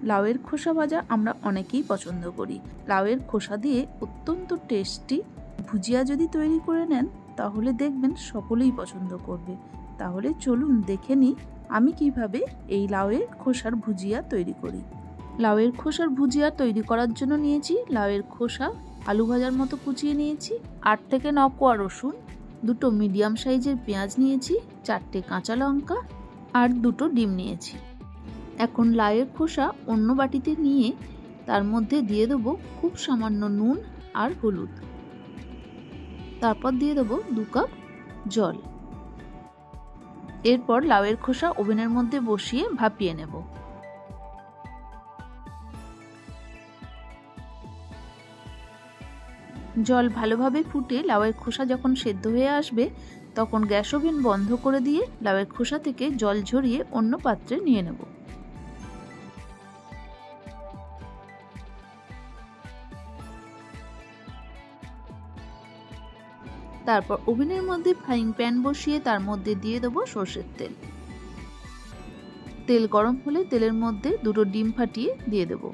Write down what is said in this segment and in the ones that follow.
লাউয়ের খোসা ভাজা আমরা অনেকেই পছন্দ করি। লাউয়ের খোসা দিয়ে অত্যন্ত টেস্টি ভুজিয়া যদি তৈরি করে নেন তাহলে দেখবেন সকলেই পছন্দ করবে। তাহলে চলুন দেখে নিই আমি কিভাবে এই লাউয়ের খোসার ভুজিয়া তৈরি করি। লাউয়ের খোসার ভুজিয়া তৈরি করার জন্য নিয়েছি লাউয়ের খোসা, আলু ভাজার মতো কুচিয়ে নিয়েছি, 8 থেকে 9 কোয়া রসুন, 2টো মিডিয়াম সাইজের পেঁয়াজ নিয়েছি, 4টে কাঁচা লঙ্কা আর 2টো ডিম নিয়েছি। এখন লাউয়ের খোসা অন্য বাটিতে নিয়ে তার মধ্যে দিয়ে দেবো খুব সামান্য নুন আর হলুদ। তারপর দিয়ে দেবো 2 কাপ জল। এরপর লাউয়ের খোসা ওভেনের মধ্যে বসিয়ে ভাপিয়ে নেব। জল ভালোভাবে ফুটে লাউয়ের খোসা যখন সেদ্ধ হয়ে আসবে তখন গ্যাস ওভেন বন্ধ করে দিয়ে লাউয়ের খোসা থেকে জল ঝরিয়ে অন্য পাত্রে নিয়ে নেব। তারপর ওভেনের মধ্যে ফ্রাইং প্যান বসিয়ে তার মধ্যে দিয়ে দেবো সরষের তেল। তেল গরম হলে তেলের মধ্যে 2টো ডিম ফাটিয়ে দিয়ে দেব।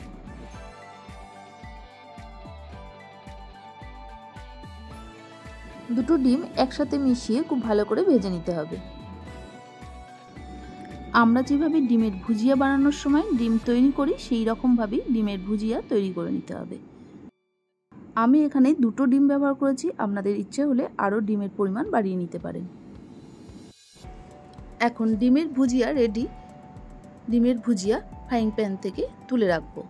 দুটো ডিম একসাথে মিশিয়ে খুব ভালো করে ভেজে নিতে হবে। আমরা যেভাবে ডিমের ভুজিয়া বানানোর সময় ডিম তৈরি করি সেই রকমভাবেই ডিমের ভুজিয়া তৈরি করে নিতে হবে। আমি এখানে 2টো ডিম ব্যবহার করেছি, আপনাদের ইচ্ছে হলে আরও ডিমের পরিমাণ বাড়িয়ে নিতে পারেন। এখন ডিমের ভুজিয়া রেডি। ডিমের ভুজিয়া ফ্রাইং প্যান থেকে তুলে রাখবো।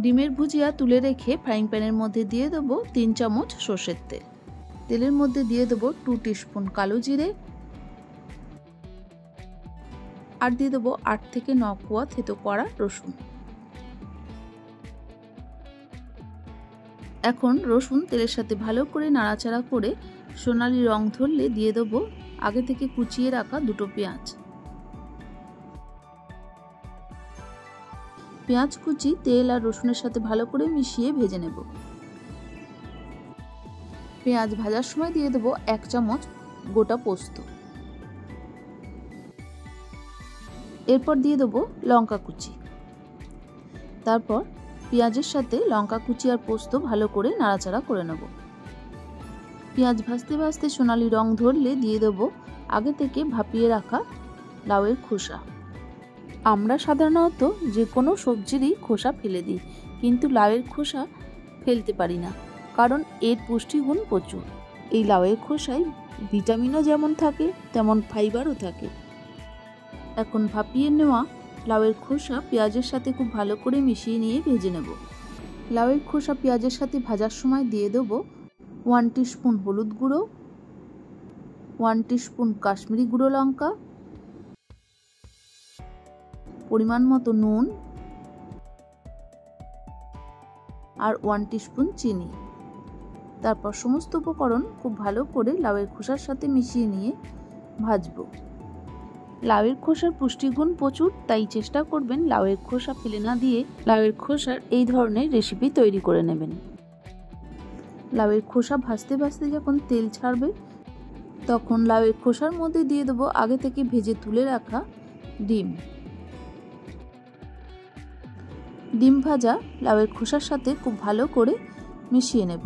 ডিমের ভুজিয়া তুলে রেখে ফ্রাইং প্যানের মধ্যে দিয়ে দেবো 3 চামচ সরষের তেল। তেলের মধ্যে দিয়ে দেবো 2 টিস্পুন কালো জিরে আর দিয়ে দেবো 8 থেকে 9 কোয়া থেতো করা রসুন। এখন রসুন তেলের সাথে ভালো করে নাড়াচাড়া করে সোনালি রং ধরলে দিয়ে দেবো আগে থেকে কুচিয়ে রাখা 2টো পেঁয়াজ। পেঁয়াজ কুচি তেল আর রসুনের সাথে ভালো করে মিশিয়ে ভেজে নেব। পেঁয়াজ ভাজার সময় দিয়ে দেবো 1 চামচ গোটা পোস্ত। এরপর দিয়ে দেবো লঙ্কা কুচি। তারপর পেঁয়াজের সাথে লঙ্কা কুচি আর পোস্ত ভালো করে নাড়াচাড়া করে নেব। পেঁয়াজ ভাজতে ভাজতে সোনালি রং ধরলে দিয়ে দেবো আগে থেকে ভাপিয়ে রাখা লাউয়ের খোসা। আমরা সাধারণত যে কোনো সবজিরই খোসা ফেলে দিই, কিন্তু লাউয়ের খোসা ফেলতে পারি না, কারণ এর পুষ্টিগুণ প্রচুর। এই লাউয়ের খোসায় ভিটামিনও যেমন থাকে তেমন ফাইবারও থাকে। এখন ভাপিয়ে নেওয়া লাউয়ের খোসা পেঁয়াজের সাথে খুব ভালো করে মিশিয়ে নিয়ে ভেজে নেব। লাউয়ের খোসা পেঁয়াজের সাথে ভাজার সময় দিয়ে দেবো 1 টিস্পুন হলুদ গুঁড়ো, 1 টিস্পুন কাশ্মীরি গুঁড়ো লঙ্কা, পরিমাণ মতো নুন আর 1 টিস্পুন চিনি। তারপর সমস্ত উপকরণ খুব ভালো করে লাউয়ের খোসার সাথে মিশিয়ে নিয়ে ভাজবো। লাউয়ের খোসার পুষ্টিগুণ প্রচুর, তাই চেষ্টা করবেন লাউয়ের খোসা ফেলে না দিয়ে লাউয়ের খোসার এই ধরনের রেসিপি তৈরি করে নেবেন। লাউয়ের খোসা ভাজতে ভাজতে যখন তেল ছাড়বে তখন লাউয়ের খোসার মধ্যে দিয়ে দেবো আগে থেকে ভেজে তুলে রাখা ডিম। ডিম ভাজা লাউয়ের খোসার সাথে খুব ভালো করে মিশিয়ে নেব।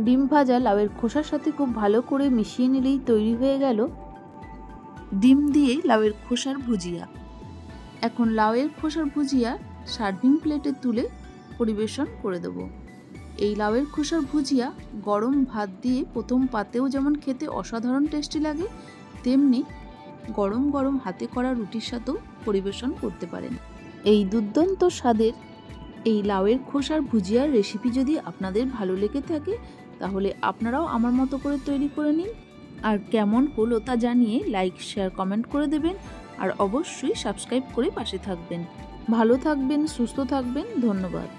ডিম ভাজা লাউয়ের খোসার সাথে খুব ভালো করে মিশিয়ে নিলেই তৈরি হয়ে গেল ডিম দিয়ে লাউয়ের খোসার ভুজিয়া। এখন লাউয়ের খোসার ভুজিয়া সার্ভিং প্লেটে তুলে পরিবেশন করে দেব। এই লাউয়ের খোসার ভুজিয়া গরম ভাত দিয়ে প্রথম পাতেও যেমন খেতে অসাধারণ টেস্টি লাগে, তেমনি গরম গরম হাতে করা রুটির সাথেও পরিবেশন করতে পারেন। এই দুর্দান্ত স্বাদের এই লাউয়ের খোসার ভুজিয়ার রেসিপি যদি আপনাদের ভালো লেগে থাকে তাহলে আপনারাও আমার মতো করে তৈরি করে নিন। আর কেমন হলো তা জানিয়ে লাইক, শেয়ার, কমেন্ট করে দেবেন। আর অবশ্যই সাবস্ক্রাইব করে পাশে থাকবেন। ভালো থাকবেন, সুস্থ থাকবেন। ধন্যবাদ।